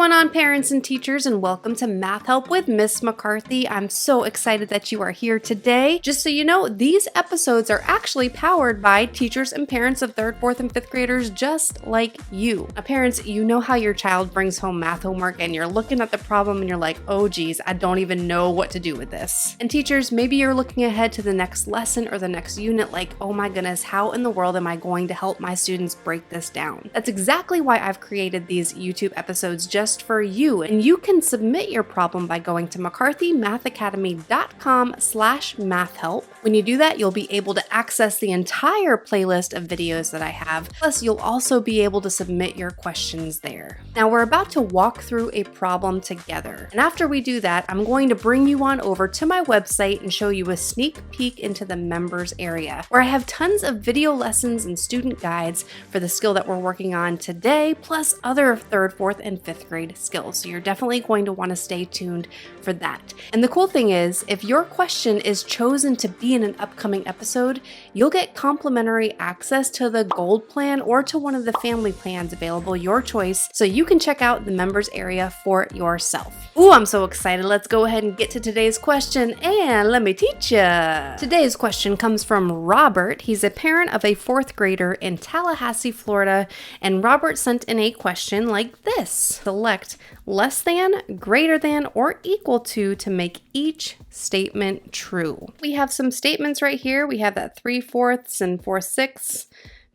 going on, parents and teachers, and welcome to Math Help with Miss McCarthy. I'm so excited that you are here today. Just so you know, these episodes are actually powered by teachers and parents of 3rd, 4th, and 5th graders just like you. Now, parents, you know how your child brings home math homework and you're looking at the problem and you're like, oh geez, I don't even know what to do with this. And teachers, maybe you're looking ahead to the next lesson or the next unit like, oh my goodness, how in the world am I going to help my students break this down? That's exactly why I've created these YouTube episodes just for you, and you can submit your problem by going to mccarthymathacademy.com/mathhelp. When you do that, you'll be able to access the entire playlist of videos that I have, plus you'll also be able to submit your questions there. Now we're about to walk through a problem together, and after we do that, I'm going to bring you on over to my website and show you a sneak peek into the members area, where I have tons of video lessons and student guides for the skill that we're working on today, plus other 3rd, 4th, and 5th grade skills. So you're definitely going to want to stay tuned for that. And the cool thing is, if your question is chosen to be in an upcoming episode, you'll get complimentary access to the gold plan or to one of the family plans available, your choice, so you can check out the members area for yourself. Ooh, I'm so excited. Let's go ahead and get to today's question and let me teach ya. Today's question comes from Robert. He's a parent of a 4th grader in Tallahassee, Florida, and Robert sent in a question like this. Select less than, greater than, or equal to make each statement true. We have some statements right here. We have that 3/4 and 4/6.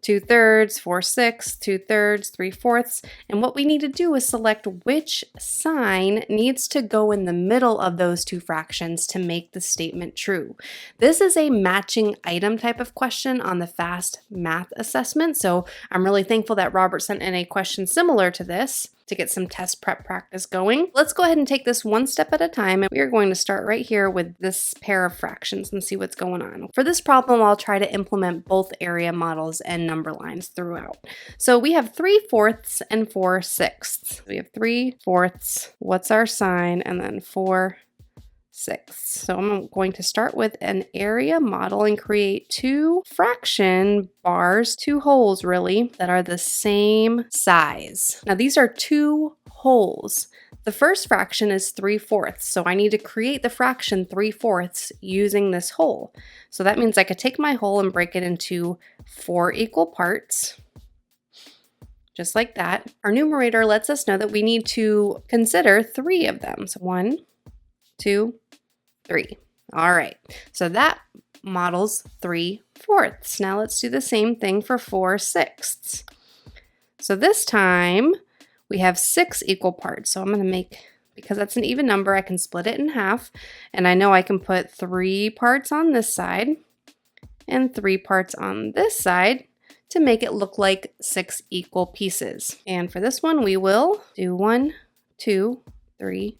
2/3, 4/6, 2/3, 3/4, and what we need to do is select which sign needs to go in the middle of those two fractions to make the statement true. This is a matching item type of question on the FAST math assessment, so I'm really thankful that Robert sent in a question similar to this to get some test prep practice going. Let's go ahead and take this one step at a time, and we are going to start right here with this pair of fractions and see what's going on. For this problem, I'll try to implement both area models and number lines throughout. So we have 3/4 and 4/6. We have 3/4, what's our sign, and then 4/6. So I'm going to start with an area model and create two fraction bars, two holes really, that are the same size. Now these are two holes. The first fraction is 3/4, so I need to create the fraction 3/4 using this hole. So that means I could take my hole and break it into 4 equal parts. Just like that. Our numerator lets us know that we need to consider 3 of them. So 1, 2, 3. All right, so that models 3/4. Now let's do the same thing for 4/6. So this time we have 6 equal parts. So I'm going to make, because that's an even number, I can split it in half, and I know I can put 3 parts on this side and 3 parts on this side to make it look like 6 equal pieces. And for this one, we will do 1, 2, 3,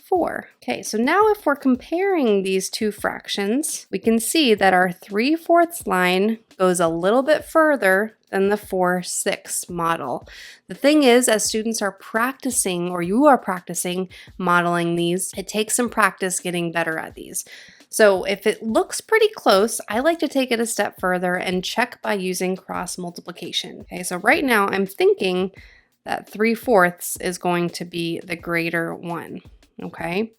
4. Okay, so now if we're comparing these two fractions, we can see that our 3/4 line goes a little bit further than the 4/6 model. The thing is, as students are practicing, or you are practicing modeling these, it takes some practice getting better at these. So if it looks pretty close, I like to take it a step further and check by using cross multiplication. Okay, so right now I'm thinking that 3/4 is going to be the greater one. Okay,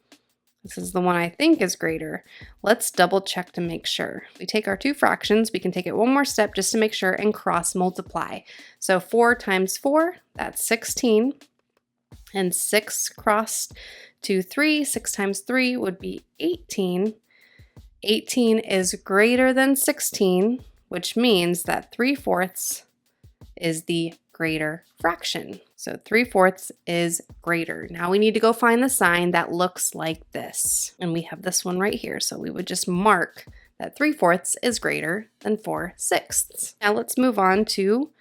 this is the one I think is greater. Let's double check to make sure. We take our two fractions, we can take it one more step just to make sure and cross multiply. So 4 times 4, that's 16. And 6 crossed to 3, 6 times 3 would be 18. 18 is greater than 16, which means that 3/4 is the greater fraction. So 3/4 is greater. Now we need to go find the sign that looks like this. And we have this one right here. So we would just mark that 3/4 is greater than 4/6. Now let's move on to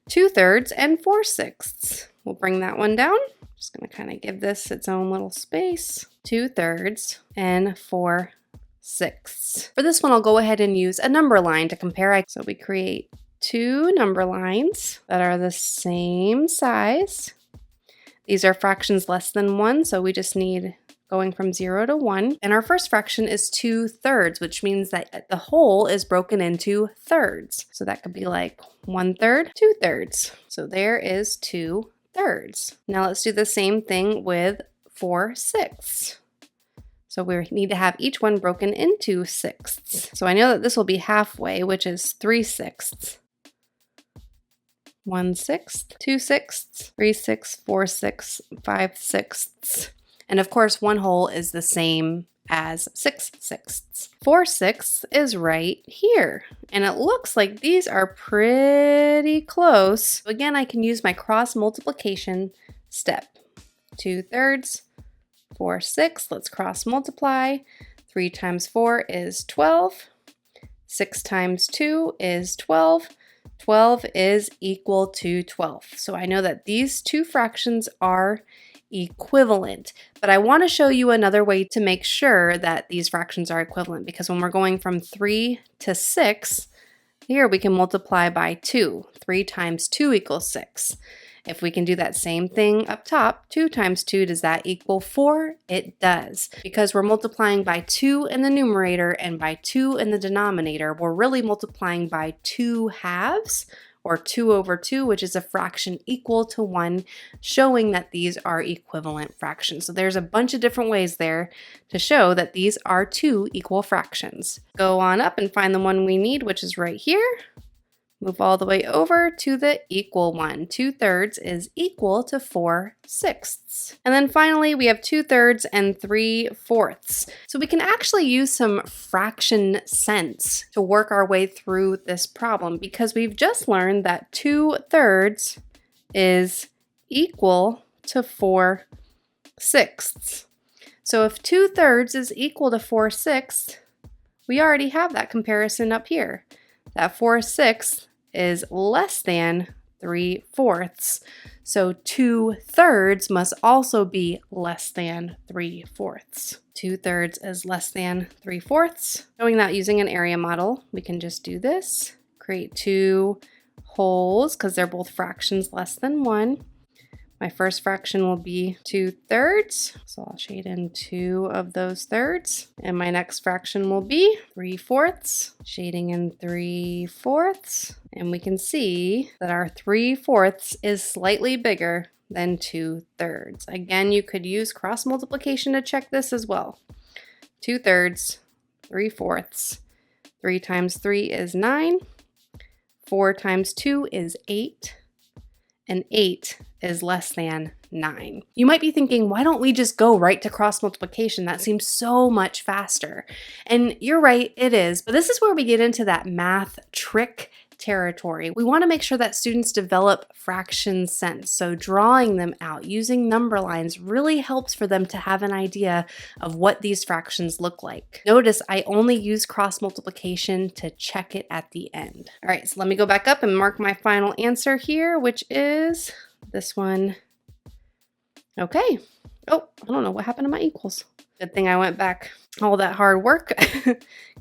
2/3 and 4/6. We'll bring that one down. Just gonna kind of give this its own little space. 2/3 and 4/6. For this one, I'll go ahead and use a number line to compare. So we create 2 number lines that are the same size. These are fractions less than 1, so we just need going from 0 to 1. And our first fraction is 2/3, which means that the whole is broken into thirds. So that could be like 1/3, 2/3. So there is 2/3. thirds. Now let's do the same thing with 4/6. So we need to have each one broken into sixths. So I know that this will be halfway, which is 3/6. 1/6, 2/6, 3/6, 4/6, 5/6. And of course, one whole is the same as 6/6. 4/6 is right here. And it looks like these are pretty close. Again, I can use my cross multiplication step. 2/3, 4/6, let's cross multiply. 3 times 4 is 12. 6 times 2 is 12. 12 is equal to 12. So I know that these two fractions are equivalent, but I want to show you another way to make sure that these fractions are equivalent, because when we're going from 3 to 6, here we can multiply by 2. 3 times 2 equals 6. If we can do that same thing up top, 2 times 2, does that equal 4? It does. Because we're multiplying by 2 in the numerator and by 2 in the denominator, we're really multiplying by 2 halves, or 2/2, which is a fraction equal to 1, showing that these are equivalent fractions. So there's a bunch of different ways there to show that these are two equal fractions. Go on up and find the one we need, which is right here. Move all the way over to the equal one. 2/3 is equal to 4/6. And then finally, we have 2/3 and 3/4. So we can actually use some fraction sense to work our way through this problem, because we've just learned that 2/3 is equal to 4/6. So if 2/3 is equal to 4/6, we already have that comparison up here. That 4/6 is less than 3/4. So 2/3 must also be less than 3/4. 2/3 is less than 3/4. Showing that using an area model, we can just do this. Create two wholes because they're both fractions less than 1. My first fraction will be 2/3, so I'll shade in 2 of those thirds. And my next fraction will be 3/4, shading in 3/4. And we can see that our 3/4 is slightly bigger than 2/3. Again, you could use cross multiplication to check this as well. 2/3, 3/4. 3 times 3 is 9. 4 times 2 is 8. And 8 is less than 9. You might be thinking, why don't we just go right to cross multiplication? That seems so much faster. And you're right, it is. But this is where we get into that math trick territory. We want to make sure that students develop fraction sense. So drawing them out, using number lines really helps for them to have an idea of what these fractions look like. Notice I only use cross multiplication to check it at the end. All right, so let me go back up and mark my final answer here, which is this one. Okay. Oh, I don't know what happened to my equals. Good thing I went back. All that hard work.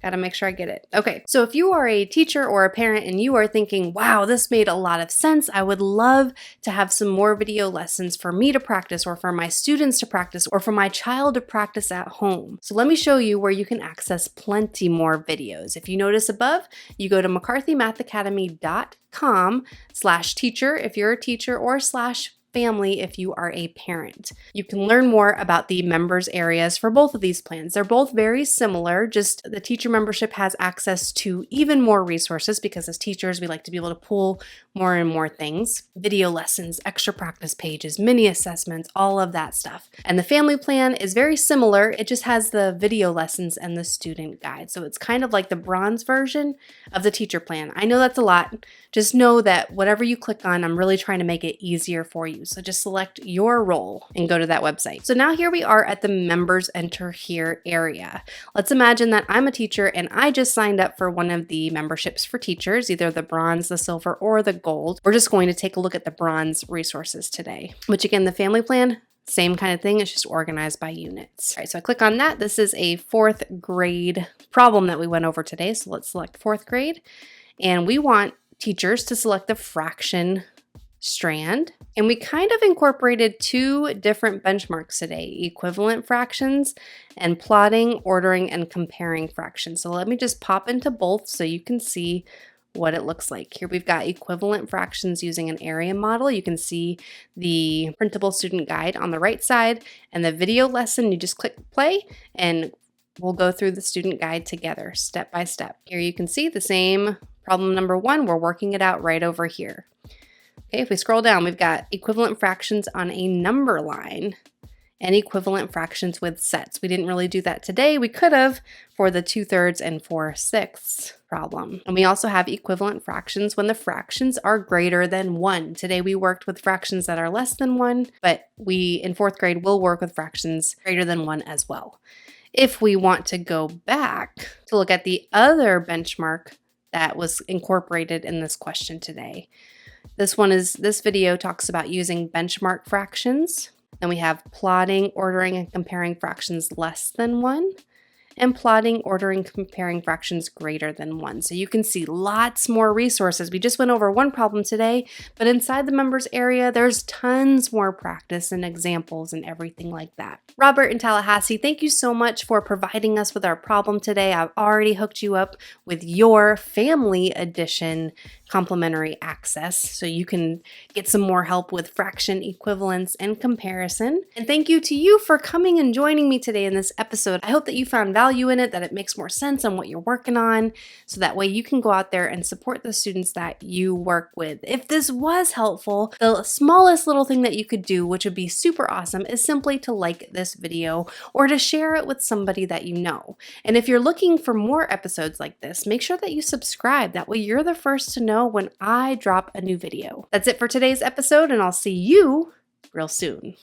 Got to make sure I get it. Okay, so if you are a teacher or a parent and you are thinking, wow, this made a lot of sense, I would love to have some more video lessons for me to practice, or for my students to practice, or for my child to practice at home. So let me show you where you can access plenty more videos. If you notice above, you go to mccarthymathacademy.com/teacher if you're a teacher, or /family if you are a parent. You can learn more about the members areas for both of these plans. They're both very similar, just the teacher membership has access to even more resources, because as teachers, we like to be able to pull more and more things. Video lessons, extra practice pages, mini assessments, all of that stuff. And the family plan is very similar. It just has the video lessons and the student guide. So it's kind of like the bronze version of the teacher plan. I know that's a lot. Just know that whatever you click on, I'm really trying to make it easier for you. So just select your role and go to that website. So now here we are at the members enter here area. Let's imagine that I'm a teacher and I just signed up for one of the memberships for teachers, either the bronze, the silver, or the gold. We're just going to take a look at the bronze resources today, which again, the family plan, same kind of thing, it's just organized by units. All right, so I click on that. This is a 4th grade problem that we went over today. So let's select 4th grade, and we want teachers to select the fraction strand. And we kind of incorporated 2 different benchmarks today, equivalent fractions and plotting, ordering, and comparing fractions. So let me just pop into both so you can see what it looks like. Here we've got equivalent fractions using an area model. You can see the printable student guide on the right side, and the video lesson, you just click play and we'll go through the student guide together step by step. Here you can see the same problem number 1. We're working it out right over here. Okay, if we scroll down, we've got equivalent fractions on a number line and equivalent fractions with sets. We didn't really do that today. We could have for the 2/3 and 4/6 problem. And we also have equivalent fractions when the fractions are greater than 1. Today we worked with fractions that are less than 1, but we in 4th grade will work with fractions greater than 1 as well. If we want to go back to look at the other benchmark that was incorporated in this question today, this video talks about using benchmark fractions. Then we have plotting, ordering, and comparing fractions less than 1, and plotting, ordering, comparing fractions greater than 1. So you can see lots more resources. We just went over one problem today, but inside the members area, there's tons more practice and examples and everything like that. Robert in Tallahassee, thank you so much for providing us with our problem today. I've already hooked you up with your family edition complimentary access, so you can get some more help with fraction equivalence and comparison. And thank you to you for coming and joining me today in this episode. I hope that you found value in it, that it makes more sense on what you're working on, so that way you can go out there and support the students that you work with. If this was helpful, the smallest little thing that you could do, which would be super awesome, is simply to like this video or to share it with somebody that you know. And if you're looking for more episodes like this, make sure that you subscribe. That way you're the first to know when I drop a new video. That's it for today's episode, and I'll see you real soon.